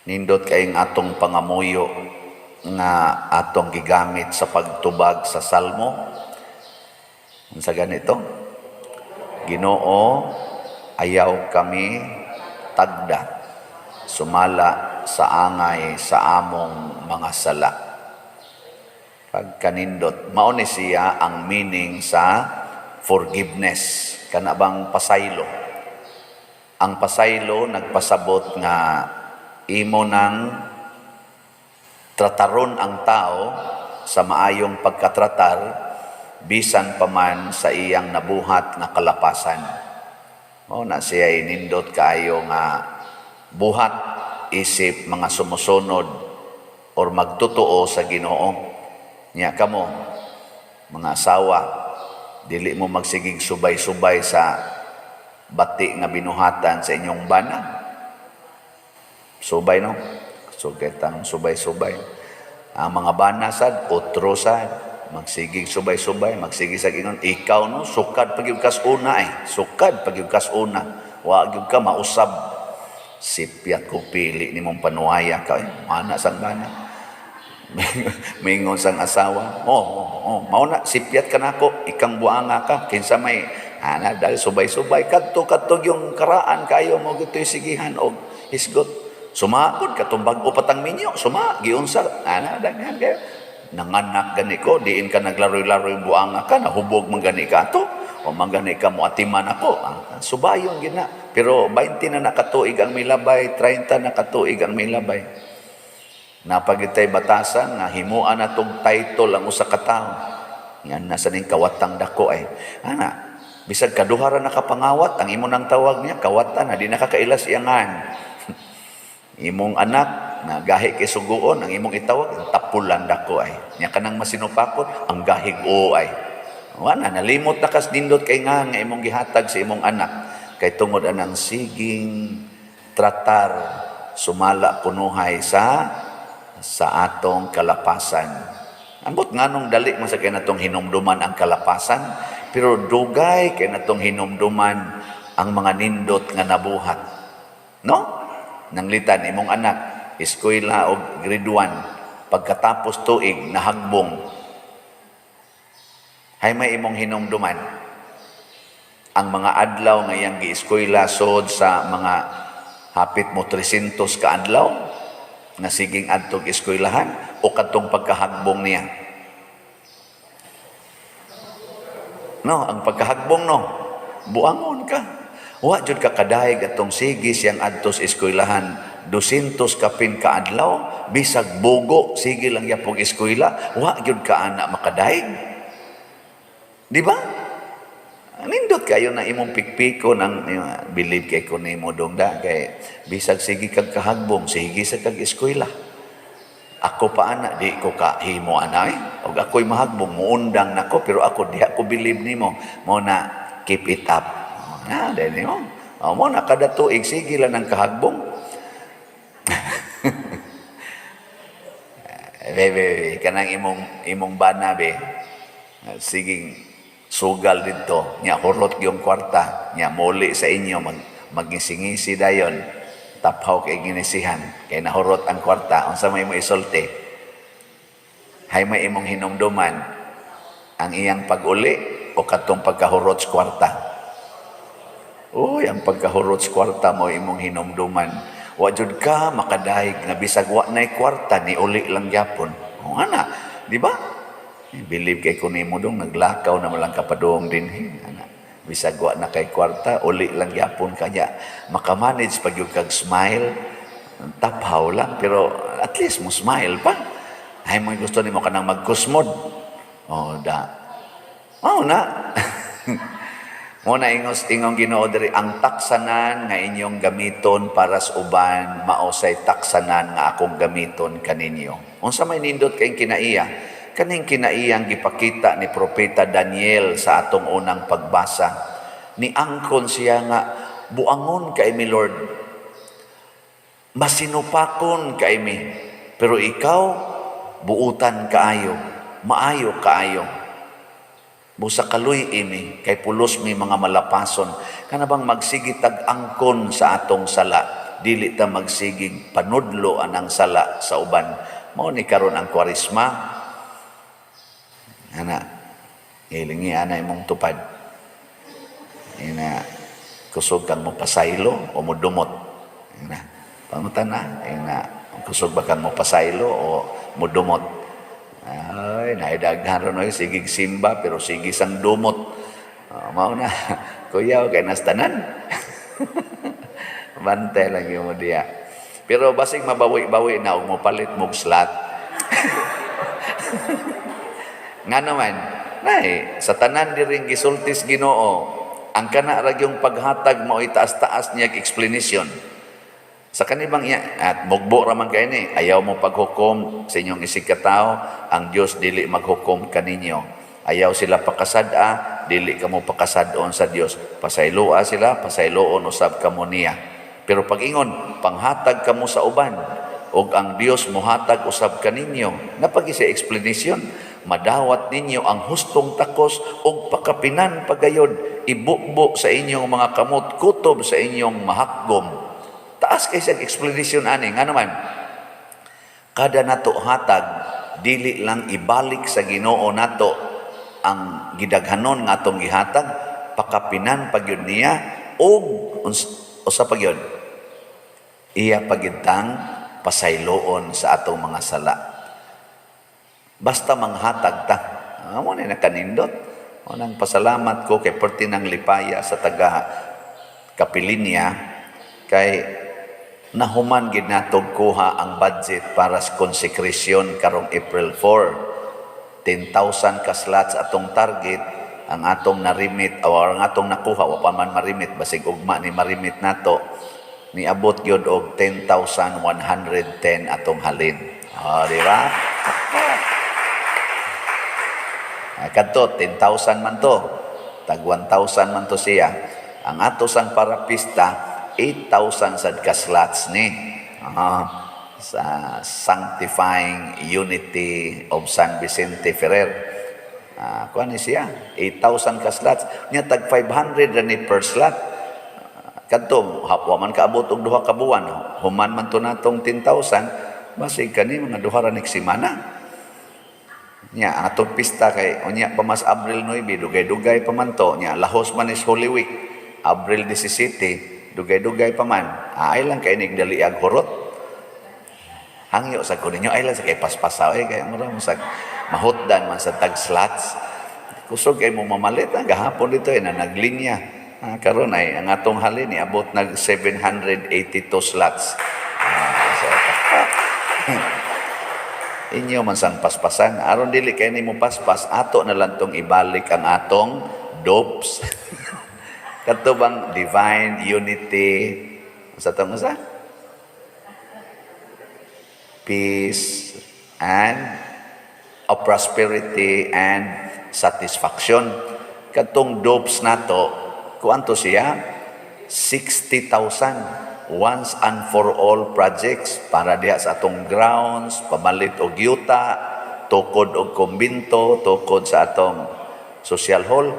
Nindot kayong atong pangamuyo nga atong gigamit sa pagtubag sa salmo. Sa ganito, Ginoo, ayaw kami tagda, sumala sa angay sa among mga sala. Pagkanindot, mao ni siya ang meaning sa forgiveness, kanabang pasaylo. Ang pasaylo nagpasabot nga imo nang trataron ang tao sa maayong pagkatratar bisan pa man sa iyang nabuhat nga kalapasan. Mao na siya inindot kaayo nga buhat isip mga sumusunod or magtotoo sa Ginoo. Nya kamo mga asawa, dili mo magsigig subay-subay sa bati nga binuhatan sa inyong bana. Subay no? Sugitang subay-subay. Ang mga bana sad, otro sad, magsigig subay-subay, magsigig sa ingon, ikaw no, sukad pagyud kas una sukad pagyud kas una. Wa gyud ka mausab. Sipyat ko pili nimong panuaya ka, mana sang bana. Mingon sang asawa, mao na sipyat ka nako, ikang buanga ka, kinsa may ana dahil subay-subay kadto yung karaan kayo mo gitoy sigihan og hisgot. Sumaod katong bag-o patang minyo, giunsa ana daghan kayo. Nanganak gani ko, diin ka naglaro-laro yung buanga ka, nahubog man gani ka to, o man gani ka mo atiman ako. Subayon gina. Pero 20 na nakatuig ang milabay, 30 na nakatuig ang milabay. Napagitay batasan nga himuan na tong title ang usa ka tawo. Yan nasa ning kawatang dako ana, bisag kaduhara nakapangawat ang imo nang tawag niya kawatan na di nakakailas iyangan. Imong anak na gahi kay suguon ang imong itawag tapulan dako nya kanang masinupakot ang gahig wala nalimot na kas nindot kay nga imong gihatag sa imong anak kay tungod anang siging tratar sumala kunuhay sa atong kalapasan. Ambot nganong dali man sa kay natong hinumduman ang kalapasan, pero dugay kay natong hinumduman ang mga nindot nga nabuhat. No? Nanglitan imong anak, eskwela o grade 1, pagkatapos tuig nahagbong. Hay may imong hinumduman ang mga adlaw nga iyang gieskwela sod sa mga hapit mo 300 ka adlaw na siging adtong eskwelahan o katong pagkahagbong niya. No, ang pagkahagbong no, buangon ka. Wa jud ka kadayeg atong sige siyang adtos eskwelahan 200 kapin ka adlaw bisag bugo sige lang yapong eskwela, wa jud ka ana makadayeg. Di ba? Nindot kayo na imong pikpiko ng believe kay ko nimo dongda kay bisag sige kag kahagbong sige sa kag eskwela. Ako pa ana di ko kahimo anay og ako'y mahagbong muundang nako pero ako di ako believe nimo mo na keep it up. Dahil mo mo na kada tuig sige lang ng kahagbong. Bebe kanang imong bana be siging sugal dito, nya hurot yung kwarta, nya muli sa inyo, magingisi dayon, taphaw kay ginisihan, kay nahurot ang kwarta, unsa may mo isulti, hay may imong hinumduman, ang iyang pag-uli, o katong pagkahurot sa kwarta. Uy, ang pagkahurot sa kwarta mo imong hinumduman, wajud ka makadayeg, nga bisag wa na'y kwarta, ni uli lang yapon. O ana, di ba? Believe kay kunimo dong naglakaw na malang kapadong din bisag wa na kay kwarta uli lang yapon kanya makamanage pag yung kag smile taphaw lang pero at least mo smile pa ay mo gusto nimo kanang magkusmod na mo na ingong Ginoo diri ang taksanan nga inyong gamiton para sa uban mao say taksanan nga akong gamiton kaninyo. Unsa may nindot kay kinaiya kaning kinaiyang gipakita ni Propeta Daniel sa atong unang pagbasa. Ni angkon siya nga, buangon kay mi Lord, masinupakon kay mi, pero ikaw, buutan kaayo, maayo kaayo. Busa kaluy kay pulos mi mga malapason, kanabang magsigitag angkon sa atong sala. dili ta magsigig panudlo anang sala sa uban. Mao ni karon ang Kwaresma. Ana, ilingi ana imong tupad. Ina kusog kang mo pasaylo o mo dumot. Ina, pangutan na. Ina, kusog ba kang mo pasaylo o mo dumot. Ay, naidaghan ron sigig simba pero sige sang dumot. Mao na, kuya, kay nastanan. Bantay lang yung mo diya. Pero basig mabawi-bawi na og mo palit mog slot. Nga naman, sa tanan diring gisultis Ginoo, ang kana ra yung paghatag mo itaas-taas niya explanation. Sa kanibang iya, at mugbo raman kay ni, ayaw mo paghukom sa inyong isig katao, ang Dios dili maghukom kaninyo. Ayaw sila pakasada, dili kamo pakasadon sa Dios. Pasayloa sila, pasayloon usab kamo niya. Pero pag-ingon, panghatag kamo sa uban, og ang Dios mohatag usab kaninyo. Napagi sa explanation, madawat ninyo ang hustong takos og pakapinan pagayod, ibukbo sa inyong mga kamot, kutob sa inyong mahakgom. Taas kay sa explanation ani nga naman, kada nato hatag dili lang ibalik sa Ginoo nato ang gidaghanon nga atong gihatag, pakapinan pagyud niya og usa pagyud iya pagintang pasayloon sa atong mga sala. Basta manghatag ta. Amo ni nakanindot. Unang pasalamat ko kay Pertinang Lipaya sa taga Kapilinya kay nahuman gid natog kuha ang budget para sa consecration karong April 4. 10,000 ka slots atong target, ang atong narimit o ang atong nakuha wa pa man marimit basig ugma ni marimit nato niabot gyud og 10,110 atong halin. Di ba? Kadto 10,000 man to. Tag 1,000 man to siya. Ang ato sang parapista 8,000 sad ka slots ni sa Sanctifying Unity of San Vicente Ferrer. Kuha ni siya 8,000 ka slots niya, tag 500 ra ni per slot. Kadto wa man kaabot og duha ka buwan, human man to natong 10,000 basig kani mga duha ra nik semana nya atong pista kay unya pamas Abril 9 dugay-dugay pa man to nya, lahos man is Holy Week Abril 17 dugay-dugay pa man. Ay lang kay nigdali ag horot. Hangyo sa ko ninyo ay lang sa kay paspasaw kay mura mo sa mahutdan man sa tag slots. Kusog kay mo mamalit gahapon dito na naglinya. Karon ay ang atong halin ni abot nag 782 slots. Inyo man sang paspasan aron dili kay nimo paspas ato na lang tong ibalik ang atong dopes. Kadto bang divine unity sa tong usa? Peace and of prosperity and satisfaction. Katong dopes nato kuanto siya 60,000 once and for all projects para diha sa atong grounds, pamalit og yuta, tukod og kumbinto, tukod sa atong social hall.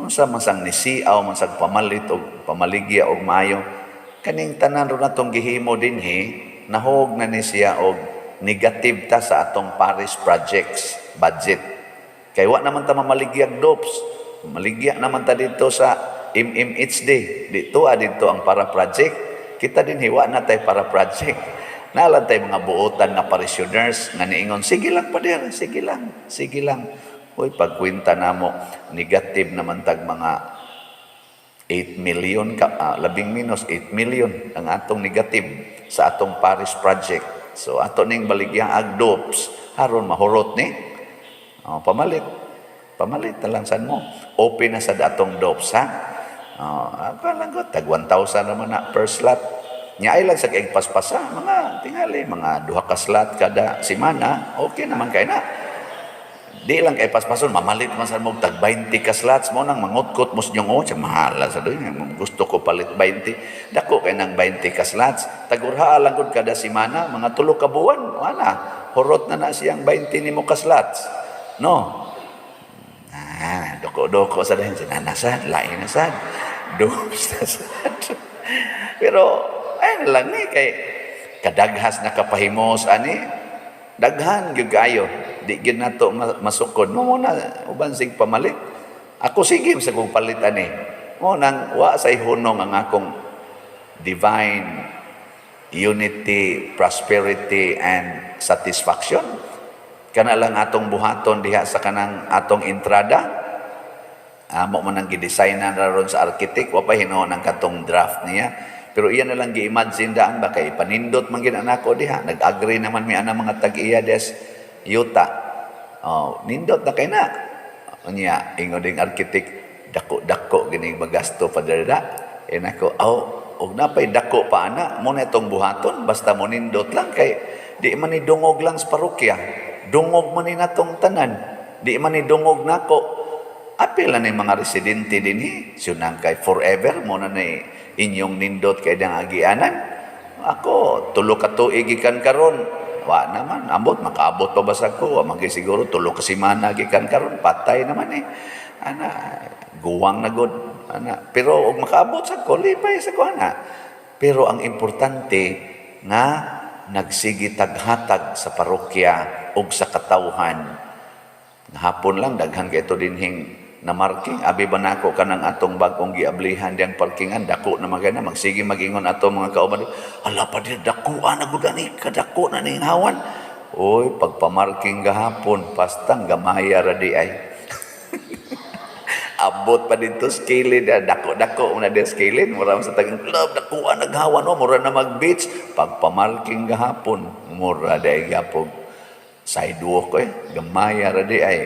Unsa man sang nisiaw man sang pamalit og pamaligya og maayo, kaning tanan ro natong gihimo dinhi nahog na ni siya og negative ta sa atong parish projects budget. Kay wa naman ta mamaligyag dopes, maligya naman ta dito sa MMHD dito dito ang para project. Kita din hiwa na tayo para project. Nalan tayo mga buotan nga parishioners nga niingon, sige lang pa der, sige lang. Uy, pagkwinta na mo, negative naman tag mga 8 million, labing minus 8 million ang atong negative sa atong parish project. So, ato ning baligyang agdopes, haron mahurot ni, pamalit na lang saan mo. Open na sa atong dopes, ha? Lang ko, tag 1,000 naman na per slot. Nya ay lang sa kaigpaspasa, mga tingali, mga duha ka slot kada semana, okay naman kay na. Di lang kay paspason, mamalit man sa mo, tag 20 ka slots mo nang mangutkot mo sa inyong mahal sa doon, gusto ko palit 20. Dako kay nang 20 ka slots, tagurha lang gud kada semana, mga 3 ka buwan, wala. Horot na siyang 20 ni mo ka slots. No? Doko-doko sa dahin, sinanasan, lain na sad. Pero ay lang ni kay kadaghas na kapahimos ani daghan gyud kayo di gyud nato masukod mo na uban sig pamalit ako sige sa kong palit ani mo nang wa say hunong ang akong divine unity, prosperity and satisfaction kana lang atong buhaton diha sa kanang atong entrada. Mo man ang gidesignan ron sa architect wa pa hinuon ang katong draft niya. Pero iyan na lang gi-imagine daan ba kay panindot man gid anako diha. Nag-agree naman mi ana mga tag-iya des yuta. Nindot na kay na. Unya ingon ding architect dako-dako gini magasto pa dada. Nako og napay dako pa ana mo na itong buhaton basta mo nindot lang kay di man ni dungog lang sa parokya. Dungog man ni natong tanan. Di man ni dungog nako. Apil na mga residente dinhi, sunang kay forever mo na inyong nindot kay dang agianan. Ako tulo ka tuig gikan karon. Wa naman ambot makaabot pa ba sa ko? Magi siguro tulo ka semana gikan karon, patay naman ana guwang na god ana. Pero og makaabot sa ko lipay sa ko ana. Pero ang importante nga nagsigi taghatag sa parokya ug sa katawhan. Hapon lang daghan kay to dinhing na marking abi ba nako kanang atong bagong giablihan diyang parkingan dako na magana magsige magingon ato mga kauban ala pa di dako na gud ani kadako na ning hawan oy pagpamarking gahapon pastang gamaya ra di ay abot pa dito skilid dako na di skilid mura sa tagang club dako naghawan mura na mag beach pagpamarking gahapon mura di gapog sidewalk gamaya ra di ay.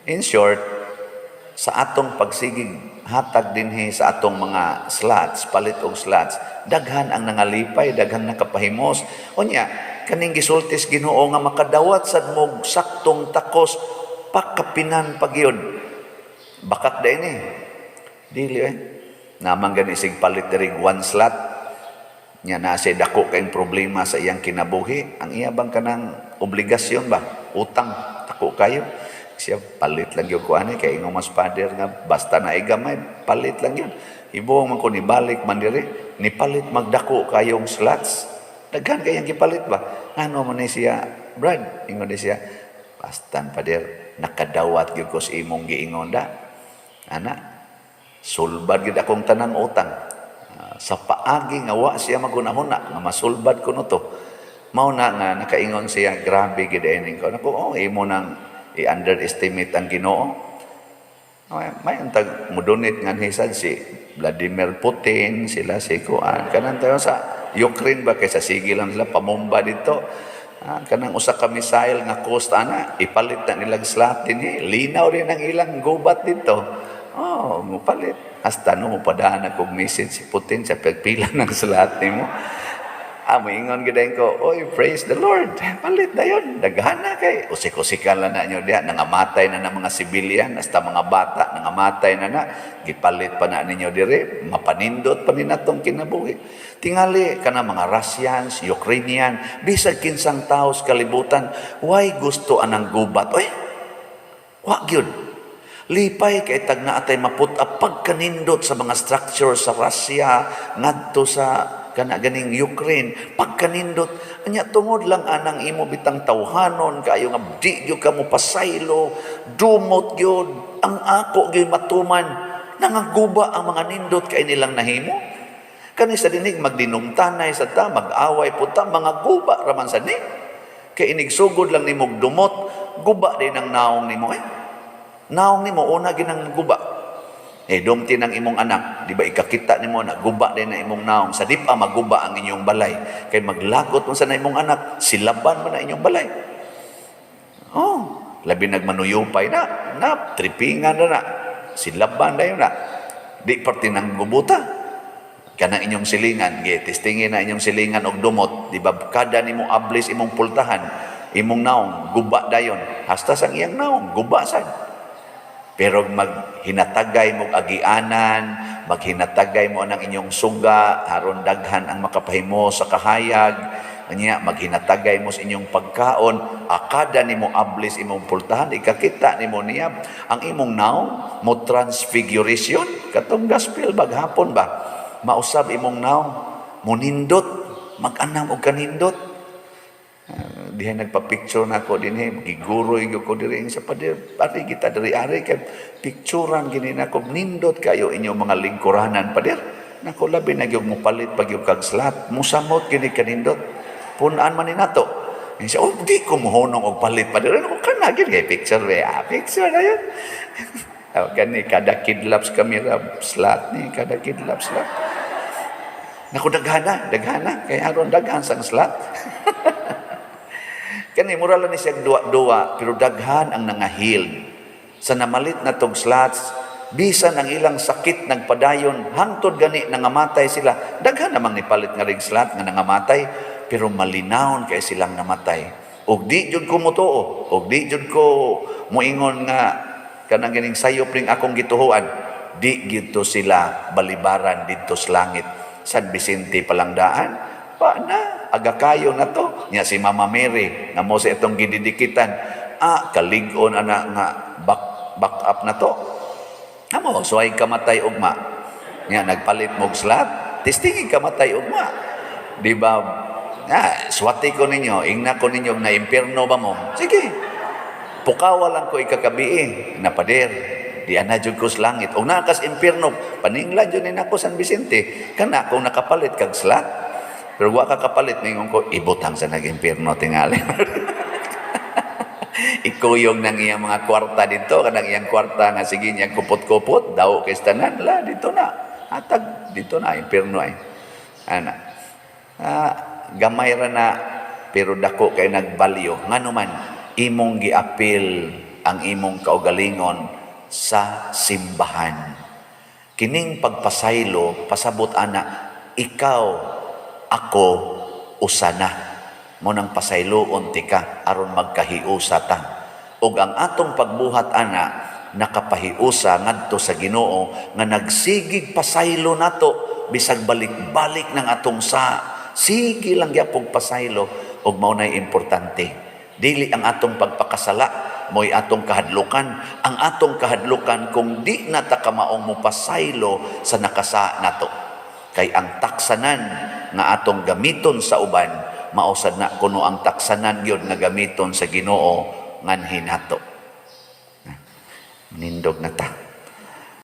In short, sa atong pagsigig hatag dinhi sa atong mga slots, palit og slots, daghan ang nangalipay, daghan nakapahimos. Unya, kaning gisultis Ginoo nga makadawat sad mo saktong takos pakapinan pagyud. Bakak da ini. Dili namang gani sig palit diri one slot. Nya na say dako kay problema sa iyang kinabuhi, ang iya bang kanang obligasyon ba? Utang tako kayo. Siya palit lang yung kuha kay ingong mas father nga basta na igamay palit lang yun ibuong man ko ni balik man diri ni palit magdako kayong slots daghan kayang gipalit ba ano man ni siya Brad ingon ni siya bastan father nakadawat gyud ko sa imong giingon da ana sulbad gyud akong tanang utang sa paagi nga wa siya magunahuna nga masulbad ko no to mao na nga nakaingon siya grabe gid ining ko nako imo nang i-underestimate ang Ginoo. May antag mudunit nga hisad si Vladimir Putin, sila si Kuan. Kanang tayo sa Ukraine ba kaysa sige lang sila pamomba dito. Kanang usa ka missile nga coast ana ipalit na nilang slot dinhi. Linaw rin ang ilang gubat dito. Mupalit. Hasta no mo padaan kog message si Putin sa pagpila ng slot nimo. Moingon gidayon ko, oy, praise the Lord. Palit na yun. Daghan na kay. Usik-usikan lang na nyo diya. Nangamatay na ng mga sibilyan. Hasta mga bata. Nangamatay na. Gipalit pa na ninyo dire. Mapanindot pa ninatong kinabuhi. Tingali ka na mga Russians, Ukrainian, bisag kinsang taos kalibutan. Why gusto anang gubat? Oy, wag yun. Lipay kay tag na atay maputa pagkanindot sa mga structure sa Russia, ngadto sa kana ganing Ukraine, pagkanindot anya tungod lang anang imo bitang tawhanon kayo nga di gyud kamo pasaylo, dumot gyud ang ako gyud matuman nangaguba ang mga nindot kay nilang nahimo. Kani sa dinig magdinungtanay sa ta, mag-away puta mga guba raman sa ni. Kay inigsugod lang nimo dumot, guba din ang naong nimo Naong nimo una ginang guba. Dumti ng imong anak, di ba ikakita nimo na guba din na imong naong sa di pa maguba ang inyong balay. Kay maglagot mo sa na imong anak, silaban mo na inyong balay. Labi nagmanuyupay na tripingan na. Silaban na yun na. Di parti ng gubuta. Kanang inyong silingan, testingin na inyong silingan og dumot, di ba kada nimo ablis imong pultahan, imong naong guba dayon. Hasta sang iyang naong guba sad. Pero maghinatagay mo agianan, maghinatagay mo ng inyong suga, haron daghan ang makapahimo sa kahayag, maghinatagay mo sa inyong pagkaon, akada nimo ablis imong pultahan, ikakita nimo niya, ang imong naong mo transfiguration, katong gospel baghapon ba, mausab imong naong, munindot, mag-anam og kanindot. Diha nagpa-picture na ako din giguroy ko diri sa pader. Pari kita diri ari kay picturean gini nako nindot kayo inyo mga lingkuranan pader. Nako labi na gyud mo palit pag yung kag slot. Musamot gini kanindot. Punan man ni nato. Siya, di ko mohonong og palit pader. Ano kana gid kay picture we. Picture na yun. Gani kada kidlaps kamera slot ni kada kidlaps slot. Nako daghana kay aron daghan sang slot. Kani mura lang ni siya duwa pero daghan ang nangahil. Sa namalit na tog slots, bisan ang ilang sakit nagpadayon, hangtod gani nangamatay sila. Daghan namang nipalit nga ring slot nga nangamatay, pero malinawon kay silang namatay. Og di jud ko mutuo, og di jud ko muingon nga kanang gining sayop ring akong gituhuan. Di gito sila balibaran dito sa langit. San Vicente Palangdaan, pa na, aga kayo na to. Nya si Mama Mary, na mo sa itong gididikitan, kaligon ana nga back up na to. Amo, so ay kamatay ugma. Nya nagpalit mog slot, testingin kamatay ugma. Di ba? Swati ko ninyo, ingna ko ninyo na impierno ba mo? Sige. Pukawa lang ko ikakabi na pader. Di ana jud ko sa langit. O nakas impierno, paninglan jud ni nako San Vicente. Kana kung nakapalit kag slot. Pero wa ka kapalit, ningon ko, ibutang sa nag-impierno tingali. Ikuyog ng iyang mga kwarta dito, kanang iyang kwarta nga sige niyang kupot-kupot, daw kay tanan, la, dito na. Atag, dito na, impierno ay. Ana. Gamay ra na, pero dako kay nagbalyo. Nga naman, imong giapil ang imong kaugalingon sa simbahan. Kining pagpasaylo, pasabot ana, ikaw, ako usana mo nang pasayloon ti ka aron magkahiusa ta. Ug ang atong pagbuhat ana nakapahiusa ngadto sa Ginoo nga nagsigig pasaylo nato bisag balik-balik ng atong sige lang gyapon pasaylo ug mao nay importante. Dili ang atong pagpakasala mo'y atong kahadlukan. Ang atong kahadlukan kung di na ta kamaong mo pasaylo sa nakasa nato. Kay ang taksanan nga atong gamiton sa uban, mausad na kuno ang taksanan gyud nga gamiton sa Ginoo nganhin nato. Nindog na ta.